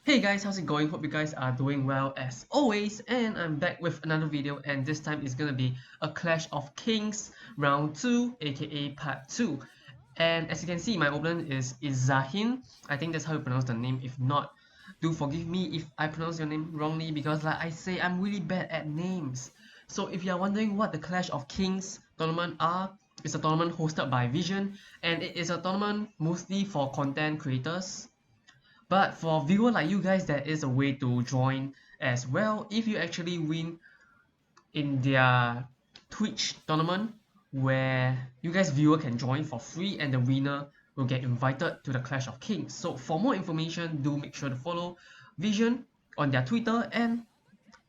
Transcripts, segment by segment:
Hey guys, how's it going? Hope you guys are doing well as always, and I'm back with another video, and this time is gonna be a Clash of Kings round 2, aka part 2. And as you can see, my opponent is Izahin. I think that's how you pronounce the name. If not, do forgive me if I pronounce your name wrongly, because like I say, I'm really bad at names. So if you are wondering what the Clash of Kings tournament are, it's a tournament hosted by Vision, and it is a tournament mostly for content creators. But for viewer like you guys, there is a way to join as well. If you actually win in their Twitch tournament, where you guys viewer can join for free, and the winner will get invited to the Clash of Kings. So for more information, do make sure to follow Vision on their Twitter and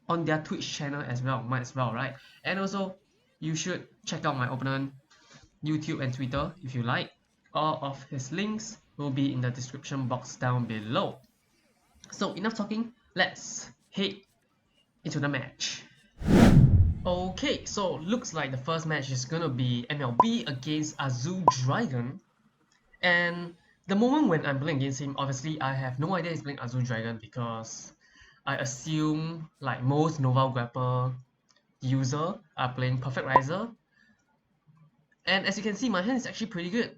on their Twitch channel as well. Might as well, right? And also, you should check out my opponent YouTube and Twitter if you like. All of his links will be in the description box down below. So enough talking, let's head into the match. Okay, so looks like the first match is gonna be MLB against Azul Dragon. And the moment when I'm playing against him, obviously I have no idea he's playing Azul Dragon, because I assume like most Nova Grapple user are playing Perfect Riser. And as you can see, my hand is actually pretty good.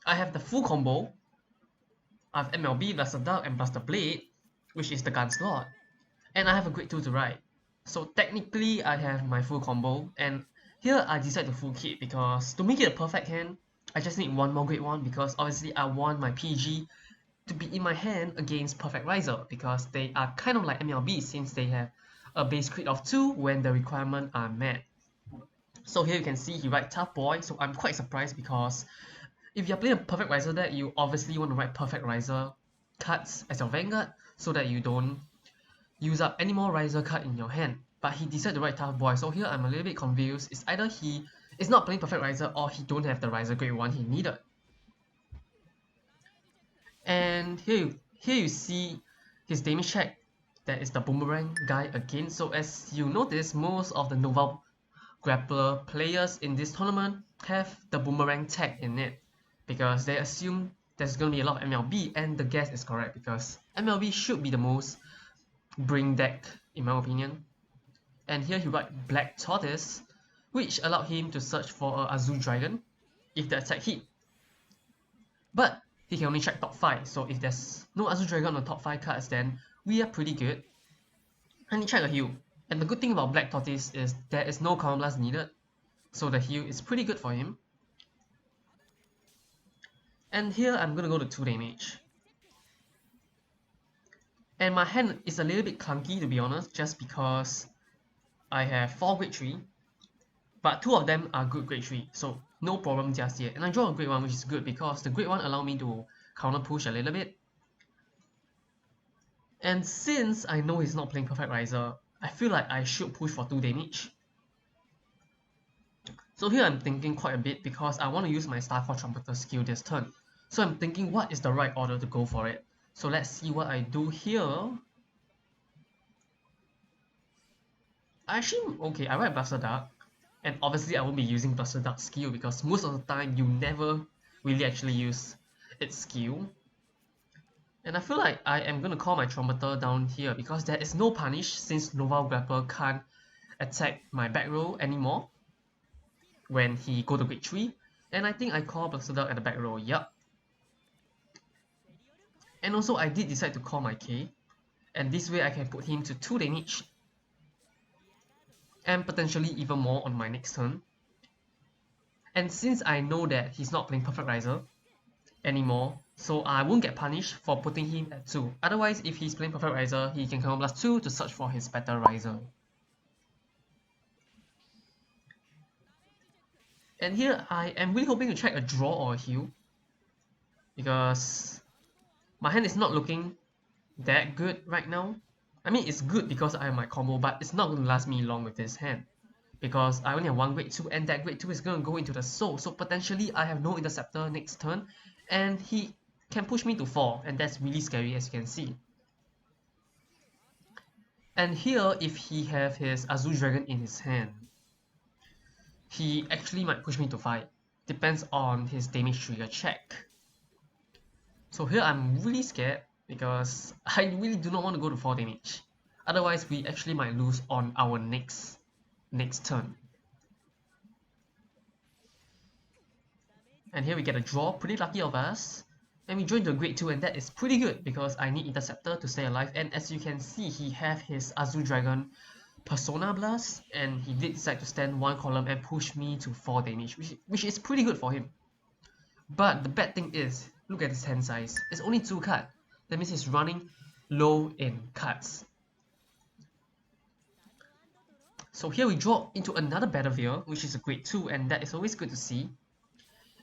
I have the full combo. I have MLB plus the Duck and plus the Blade, which is the gun slot. And I have a grade 2 to ride. So technically I have my full combo, and here I decide to full kit because to make it a perfect hand, I just need one more grade 1, because obviously I want my PG to be in my hand against Perfect Riser, because they are kind of like MLB since they have a base crit of 2 when the requirements are met. So here you can see he write Tough Boy, so I'm quite surprised, because if you're playing a Perfect Riser deck, you obviously want to write Perfect Riser cards as your Vanguard so that you don't use up any more Riser card in your hand. But he decided to write Tough Boy, so here I'm a little bit confused. It's either he is not playing Perfect Riser or he don't have the Riser grade 1 he needed. And here you see his damage check. That is the Boomerang guy again. So as you notice, most of the Nova Grappler players in this tournament have the Boomerang tag in it, because they assume there's going to be a lot of MLB, and the guess is correct, because MLB should be the most bring deck in my opinion. And here he write Black Tortoise, which allowed him to search for a Azul Dragon if the attack hit. But he can only check top 5, so if there's no Azul Dragon on the top 5 cards, then we are pretty good. And he check a heal. And the good thing about Black Tortoise is there is no Common Blast needed, so the heal is pretty good for him. And here I'm gonna go to 2 damage. And my hand is a little bit clunky, to be honest, just because I have 4 grade 3, but 2 of them are good grade 3, so no problem just yet. And I draw a grade 1, which is good because the grade 1 allow me to counter push a little bit. And since I know he's not playing Perfect Riser, I feel like I should push for 2 damage. So here I'm thinking quite a bit, because I want to use my Starcore Trumpeter skill this turn. So I'm thinking what is the right order to go for it. So let's see what I do here. Okay, I write Blaster Duck. And obviously I won't be using Blaster Duck skill, because most of the time you never really actually use its skill. And I feel like I am going to call my Trumpeter down here, because there is no punish since Nova Grapple can't attack my back row anymore when he go to grade 3. And I think I call Blaster Duck at the back row, yup. And also I did decide to call my K, and this way I can put him to 2 damage and potentially even more on my next turn. And since I know that he's not playing Perfect Riser anymore, so I won't get punished for putting him at 2. Otherwise, if he's playing Perfect Riser, he can Common Blast 2 to search for his better Riser. And here I am really hoping to check a draw or a heal, because my hand is not looking that good right now. I mean, it's good because I have my combo, but it's not going to last me long with this hand, because I only have 1 grade 2, and that grade 2 is going to go into the soul, so potentially I have no interceptor next turn, and he can push me to 4, and that's really scary, as you can see. And here, if he have his Azul Dragon in his hand, he actually might push me to 5. Depends on his damage trigger check. So here I'm really scared, because I really do not want to go to 4 damage. Otherwise, we actually might lose on our next turn. And here we get a draw, pretty lucky of us. And we join to a grade 2, and that is pretty good because I need Interceptor to stay alive. And as you can see, he have his Azul Dragon Persona Blast, and he did decide to stand 1 column and push me to 4 damage, which is pretty good for him. But the bad thing is, look at his hand size. It's only 2 cards. That means he's running low in cards. So here we draw into another Battlefield, which is a grade 2, and that is always good to see.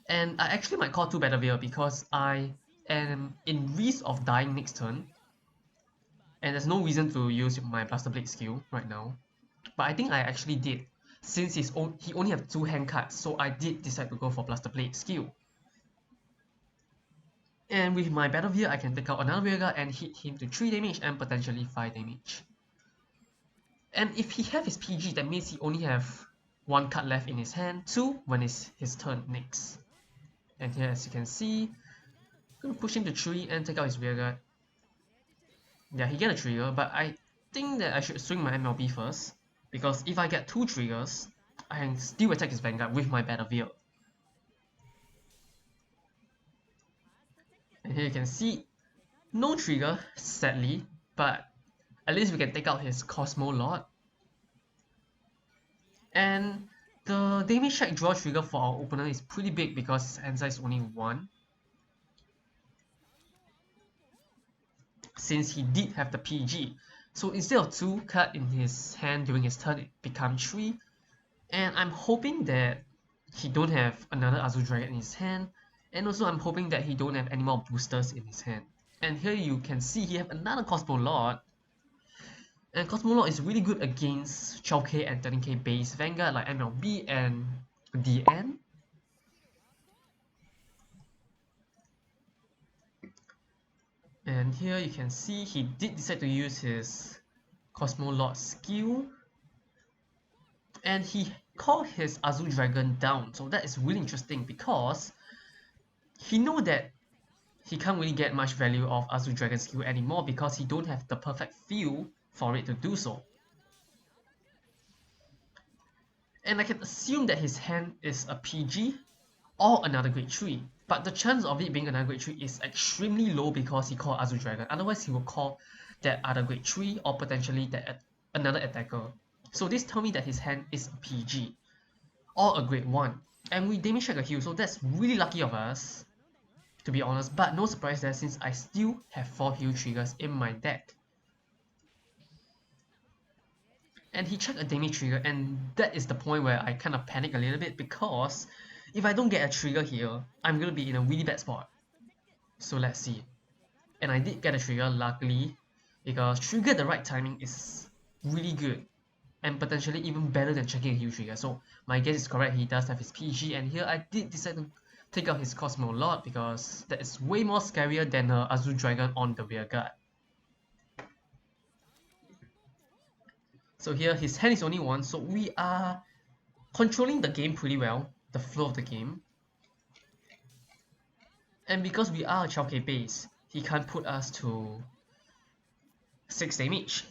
And I actually might call 2 Battlefield because I am in risk of dying next turn. And there's no reason to use my Blaster Blade skill right now. But I think I actually did, since he only have 2 hand cards, so I did decide to go for Blaster Blade skill. And with my Battlefield, I can take out another Rearguard and hit him to 3 damage and potentially 5 damage. And if he have his PG, that means he only have 1 card left in his hand, 2 when it's his turn next. And here, as you can see, I'm gonna push him to 3 and take out his Rearguard. Yeah, he get a trigger, but I think that I should swing my MLB first, because if I get 2 triggers, I can still attack his Vanguard with my Battlefield. And here you can see, no trigger, sadly, but at least we can take out his Cosmo Lord. And the damage check draw trigger for our opener is pretty big because his hand size is only 1. Since he did have the PG. So instead of 2 cards in his hand during his turn, it becomes 3. And I'm hoping that he don't have another Azul Dragon in his hand. And also I'm hoping that he don't have any more boosters in his hand. And here you can see he have another Cosmo Lord. And Cosmo Lord is really good against 12k and 13k base Vanguard like MLB and DN. And here you can see he did decide to use his Cosmo Lord skill. And he called his Azul Dragon down. So that is really interesting because he know that he can't really get much value of Azul Dragon skill anymore because he don't have the perfect feel for it to do so. And I can assume that his hand is a PG or another grade 3. But the chance of it being another grade 3 is extremely low because he called Azul Dragon. Otherwise he will call that other grade 3 or potentially that another attacker. So this tells me that his hand is a PG or a grade 1. And we damage check a heal, so that's really lucky of us, to be honest. But no surprise there since I still have 4 heal triggers in my deck. And he checked a damage trigger, and that is the point where I kind of panic a little bit because if I don't get a trigger here, I'm gonna be in a really bad spot. So let's see. And I did get a trigger, luckily, because trigger at the right timing is really good and potentially even better than checking a heal trigger. So my guess is correct, he does have his PG, and here I did decide to take out his Cosmo Lord because that is way more scarier than Azul Dragon on the Rearguard. So here his hand is only 1, so we are controlling the game pretty well, the flow of the game. And because we are a 12k base, he can't put us to 6 damage.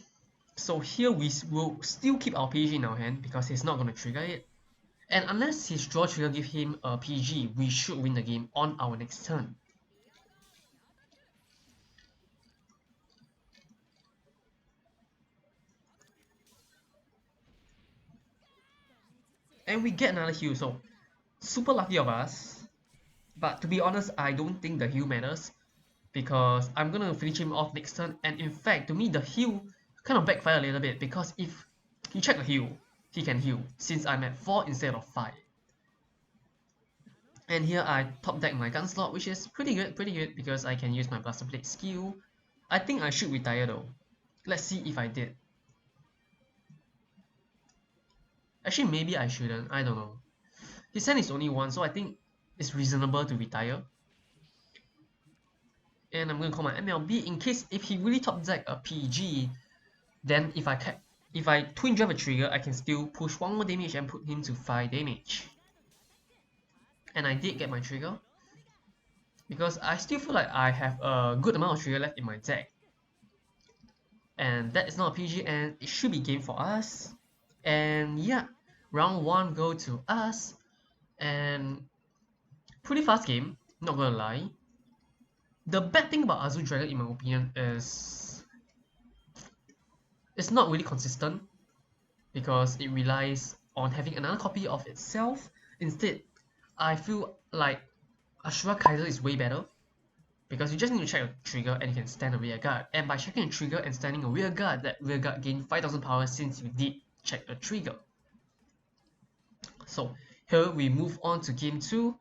So here we will still keep our PG in our hand because he's not going to trigger it. And unless his draw trigger give him a PG, we should win the game on our next turn. And we get another heal, so super lucky of us. But to be honest, I don't think the heal matters because I'm gonna finish him off next turn. And in fact, to me, the heal kind of backfire a little bit because if he check a heal, he can heal since I'm at 4 instead of 5. And here I top deck my gun slot, which is pretty good because I can use my Blaster Blade skill. I think I should retire though. Let's see if I did. Actually, maybe I shouldn't, I don't know. His hand is only 1, so I think it's reasonable to retire. And I'm gonna call my MLB in case if he really top deck a PG, then if I twin drive a trigger, I can still push 1 more damage and put him to 5 damage. And I did get my trigger because I still feel like I have a good amount of trigger left in my deck. And that is not a PG and it should be game for us. And yeah, round 1 go to us. And pretty fast game, not gonna lie. The bad thing about Azul Dragon in my opinion is it's not really consistent because it relies on having another copy of itself. Instead, I feel like Ashura Kaiser is way better because you just need to check a trigger and you can stand a rear guard. And by checking a trigger and standing a rear guard, that rear guard gains 5000 power since you did check a trigger. So here we move on to game 2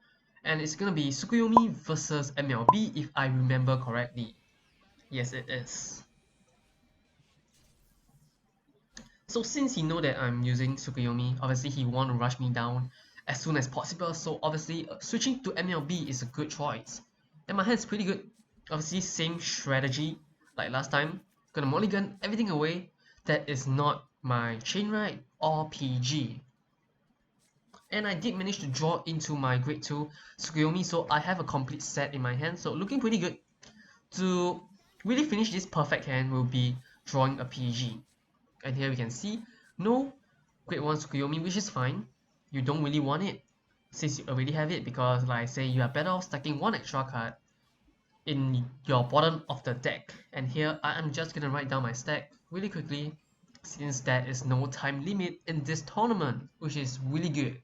and it's gonna be Tsukuyomi versus MLB if I remember correctly. Yes, it is. So since he know that I'm using Tsukuyomi, obviously he want to rush me down as soon as possible, so obviously switching to MLB is a good choice. And my hand's pretty good. Obviously same strategy like last time. Gonna mulligan everything away that is not my chain ride or PG. And I did manage to draw into my grade 2 Tsukuyomi, so I have a complete set in my hand, so looking pretty good. To really finish this perfect hand will be drawing a PG. And here we can see no grade 1 Tsukuyomi, which is fine. You don't really want it since you already have it, because like I say, you are better off stacking one extra card in your bottom of the deck. And here I am just gonna write down my stack really quickly since there is no time limit in this tournament, which is really good.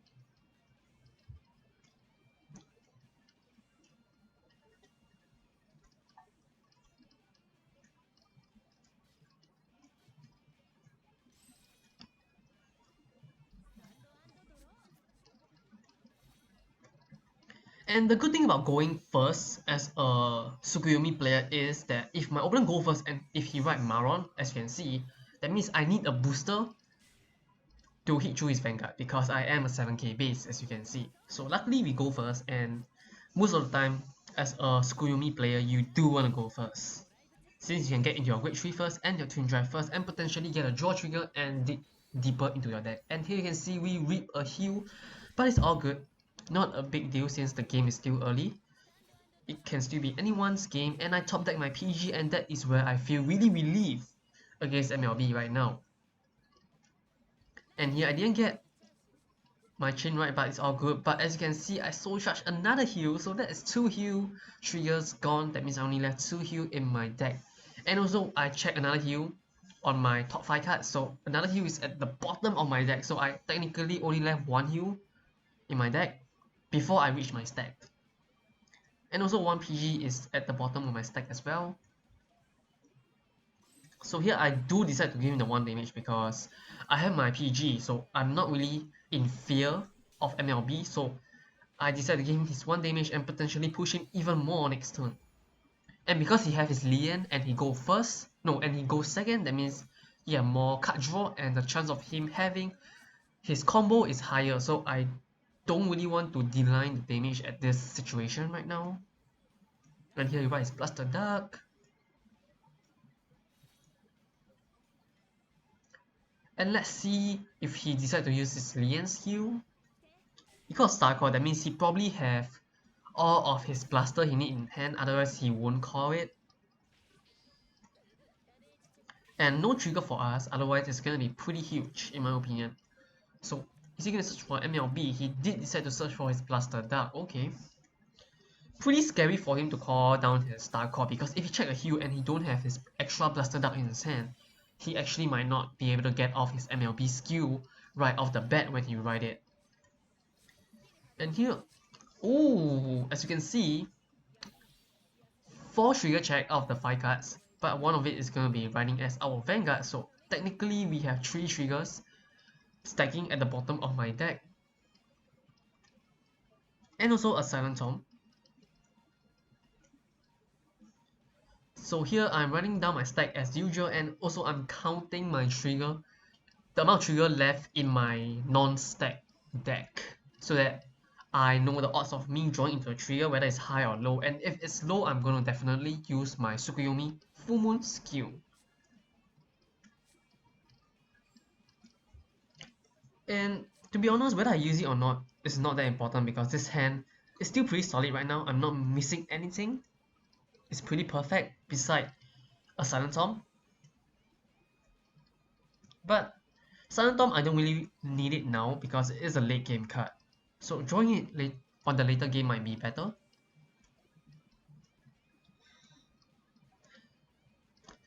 And the good thing about going first as a Tsukuyomi player is that if my opponent go first and if he ride Maron, as you can see, that means I need a booster to hit through his Vanguard because I am a 7k base, as you can see. So luckily we go first, and most of the time as a Tsukuyomi player you do want to go first, since you can get into your grade 3 first and your twin drive first and potentially get a draw trigger and dig deeper into your deck. And here you can see we reap a heal, but it's all good. Not a big deal since the game is still early. It can still be anyone's game, and I top deck my PG, and that is where I feel really relieved against MLB right now. And here I didn't get my chain right, but it's all good. But as you can see, I soul charge another heal, so that is 2 heal triggers gone. That means I only left 2 heal in my deck. And also I check another heal on my top 5 cards, so another heal is at the bottom of my deck, so I technically only left 1 heal in my deck before I reach my stack. And also 1 PG is at the bottom of my stack as well. So here I do decide to give him the 1 damage because I have my PG, so I'm not really in fear of MLB, so I decided to give him his 1 damage and potentially push him even more next turn. And because he has his Lian and he goes first, no, and he goes second, that means he has more card draw and the chance of him having his combo is higher, so I don't really want to deny the damage at this situation right now. And here you is Blaster Duck. And let's see if he decides to use his Lian's heal. Because Star Call, that means he probably have all of his blaster he need in hand, otherwise he won't call it. And no trigger for us, otherwise it's gonna be pretty huge in my opinion. So is he gonna search for MLB? He did decide to search for his Blaster Duck, okay. Pretty scary for him to call down his Star Call, because if he check a heal and he don't have his extra Blaster Duck in his hand, he actually might not be able to get off his MLB skill right off the bat when he ride it. And here, oh, as you can see, 4 trigger check out of the 5 cards, but one of it is going to be riding as our Vanguard, so technically we have 3 triggers stacking at the bottom of my deck. And also a Silent Tomb. So here I'm running down my stack as usual, and also I'm counting my trigger, the amount of trigger left in my non-stack deck, so that I know the odds of me drawing into a trigger, whether it's high or low. And if it's low, I'm gonna definitely use my Tsukuyomi Full Moon skill. And to be honest, whether I use it or not is not that important, because this hand It's still pretty solid right now. I'm not missing anything. It's pretty perfect beside a Silent Tom. But Silent Tom, I don't really need it now because it is a late game card. So drawing it late on the later game might be better.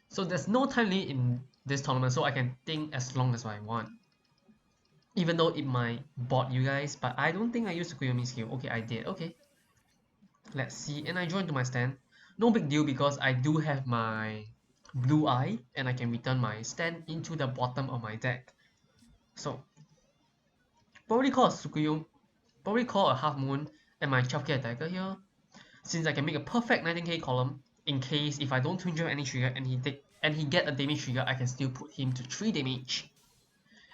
So there's no time limit in this tournament, so I can think as long as I want. Even though it might bot you guys, but I don't think I used Tsukuyomi skill. Okay, I did. Okay. Let's see. And I joined to my stand. No big deal because I do have my blue eye and I can return my stand into the bottom of my deck. So probably call a Tsukuyomi, probably call a half moon and my 12k attacker here. Since I can make a perfect 19k column in case if I don't twin jump any trigger and he get a damage trigger, I can still put him to 3 damage.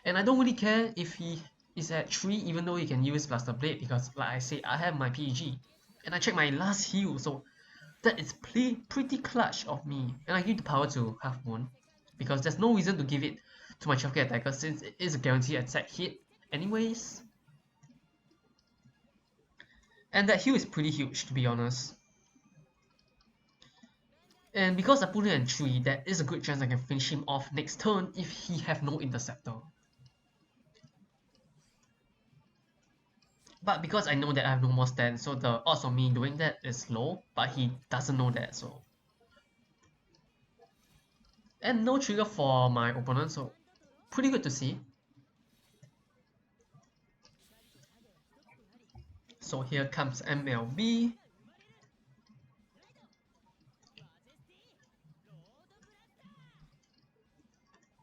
And I don't really care if he is at 3 even though he can use Blaster Blade because like I said, I have my PG. And I check my last heal, so that is pretty clutch of me. And I give the power to Half Moon because there's no reason to give it to my 12k attacker since it is a guaranteed attack hit anyways. And that heal is pretty huge to be honest. And because I put him at 3, there is a good chance I can finish him off next turn if he have no interceptor. But because I know that I have no more stand, so the odds of me doing that is low, but he doesn't know that, so. And no trigger for my opponent, so pretty good to see. So here comes MLB.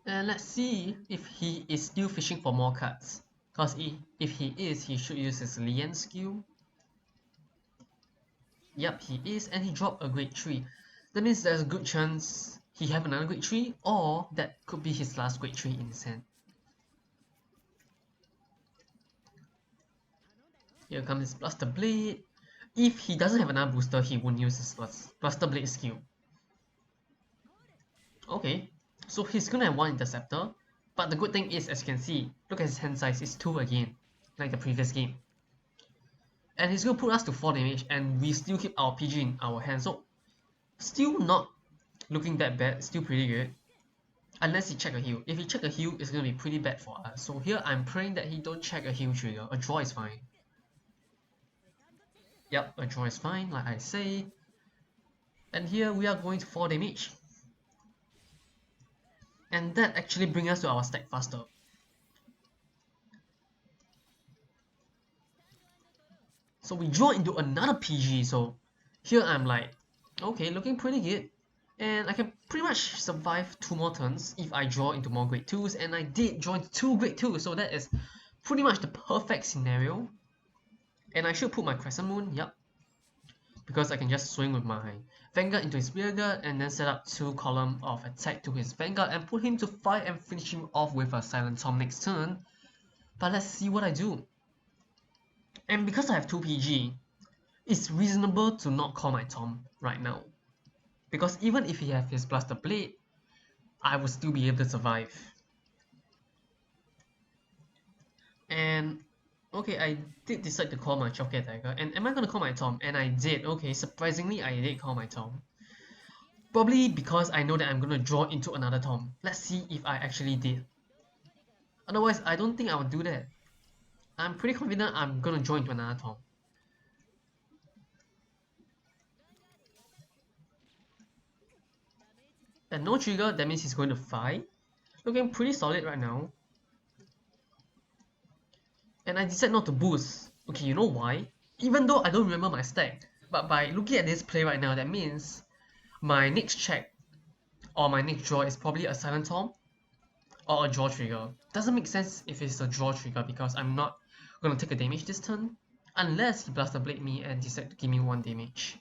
And let's see if he is still fishing for more cards. Because if he is, he should use his Lian skill. Yep, he is, and he dropped a grade 3. That means there's a good chance he have another grade 3, or that could be his last grade 3 in his hand. Here comes his Blaster Blade. If he doesn't have another booster, he won't use his Blaster Blade skill. Okay, so he's gonna have one interceptor, but the good thing is, as you can see, look at his hand size, it's 2 again, like the previous game. And he's gonna put us to 4 damage, and we still keep our PG in our hand, so still not looking that bad, still pretty good. Unless he check a heal. If he check a heal, it's gonna be pretty bad for us. So here I'm praying that he don't check a heal trigger. A draw is fine. Yep, a draw is fine, like I say. And here we are going to 4 damage. And that actually brings us to our stack faster. So we draw into another PG, so here I'm like, okay, looking pretty good. And I can pretty much survive 2 more turns if I draw into more grade 2s, and I did draw into 2 grade 2s, so that is pretty much the perfect scenario. And I should put my Crescent Moon, yep. Because I can just swing with my Vanguard into his Rearguard and then set up 2 column of attack to his Vanguard and put him to 5 and finish him off with a Silent Tom next turn. But let's see what I do. And because I have 2 PG, it's reasonable to not call my Tom right now. Because even if he have his Blaster Blade, I will still be able to survive. And okay, I did decide to call my 12k attacker, and am I gonna call my Tom? And I did. Okay, surprisingly I did call my Tom. Probably because I know that I'm gonna draw into another Tom. Let's see if I actually did. Otherwise, I don't think I would do that. I'm pretty confident I'm gonna draw into another Tom. And no trigger, that means he's going to 5. Looking pretty solid right now. And I decide not to boost. Okay, you know why? Even though I don't remember my stack, but by looking at this play right now, that means my next check or my next draw is probably a Silent Tom or a draw trigger. Doesn't make sense if it's a draw trigger because I'm not gonna take a damage this turn unless he Blaster Blade me and decide to give me 1 damage.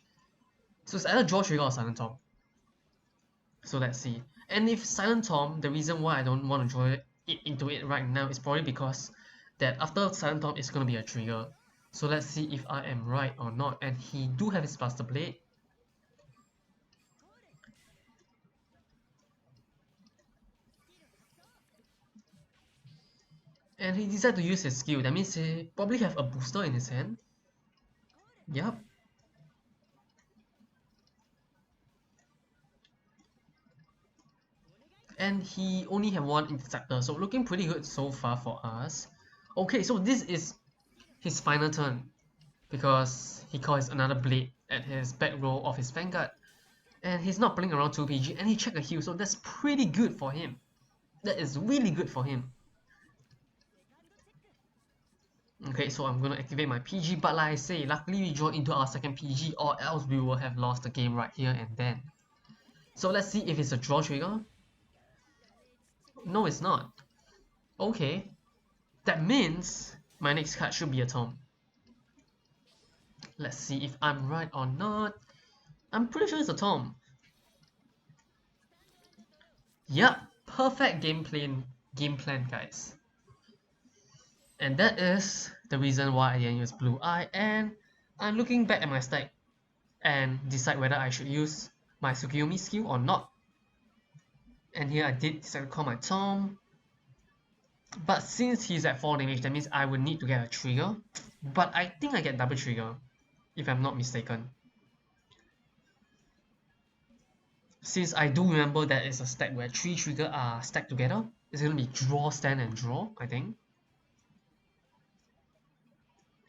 So it's either draw trigger or Silent Tom. So let's see. And if Silent Tom, the reason why I don't want to draw it into it right now is probably because that after Silent Tom it's gonna be a trigger. So let's see if I am right or not. And he do have his Blaster Blade. And he decided to use his skill. That means he probably have a booster in his hand. Yep. And he only have one interceptor, so looking pretty good so far for us. Okay, so this is his final turn because he calls another blade at his back row of his Vanguard, and he's not playing around 2 PG, and he checked a heal, so that's pretty good for him. That is really good for him. Okay, so I'm gonna activate my PG, but like I say, luckily we draw into our second PG, or else we will have lost the game right here and then. So let's see if it's a draw trigger. No, it's not. Okay, that means my next card should be a Tom. Let's see if I'm right or not. I'm pretty sure it's a Tom. Yep, perfect game plan, guys. And that is the reason why I didn't use Blue Eye, and I'm looking back at my stack and decide whether I should use my Tsukiyomi skill or not. And here I did decide to call my Tom. But since he's at 4 damage, that means I would need to get a trigger. But I think I get double trigger, if I'm not mistaken. Since I do remember that it's a stack where 3 triggers are stacked together, it's gonna be draw, stand, and draw, I think.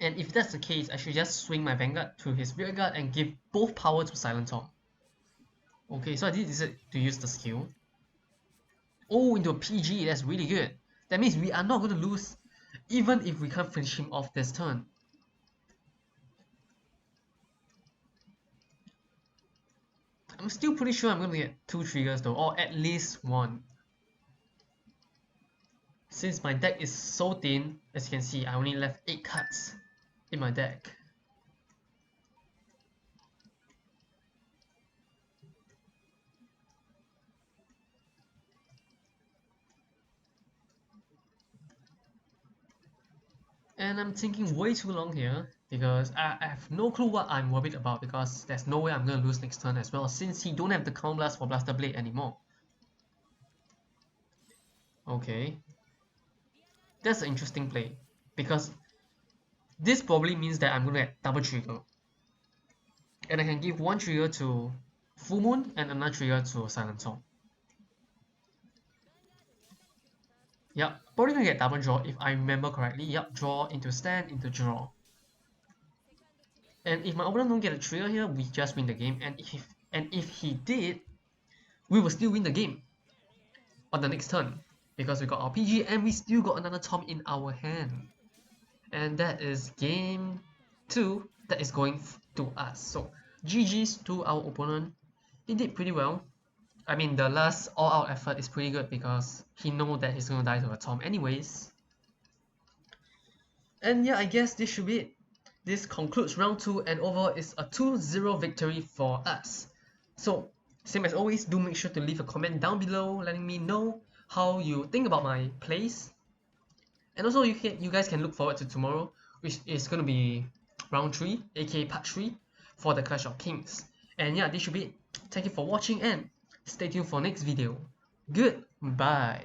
And if that's the case, I should just swing my Vanguard to his rear guard and give both power to Silent Tom. Okay, so I did decide to use the skill. Oh, into a PG, that's really good. That means we are not going to lose, even if we can't finish him off this turn. I'm still pretty sure I'm going to get 2 triggers though, or at least 1. Since my deck is so thin, as you can see, I only left 8 cards in my deck. And I'm thinking way too long here because I have no clue what I'm worried about, because there's no way I'm going to lose next turn as well, since he don't have the Count Blast for Blaster Blade anymore. Okay. That's an interesting play, because this probably means that I'm going to get double trigger. And I can give 1 trigger to Full Moon and another trigger to Silent Tom. Yep, probably gonna get double draw if I remember correctly. Yep, draw into stand into draw. And if my opponent don't get a trigger here, we just win the game. And if he did, we will still win the game on the next turn, because we got our PG and we still got another Tom in our hand. And that is game 2 that is going to us. So GG's to our opponent. He did pretty well. I mean, the last all-out effort is pretty good because he knows that he's gonna die to a Tom anyways. And yeah, I guess this should be it. This concludes round 2, and overall it's a 2-0 victory for us. So, same as always, do make sure to leave a comment down below letting me know how you think about my plays. And also, you guys can look forward to tomorrow, which is gonna be round 3, aka part 3, for the Clash of Kings. And yeah, this should be it. Thank you for watching and stay tuned for next video. Goodbye.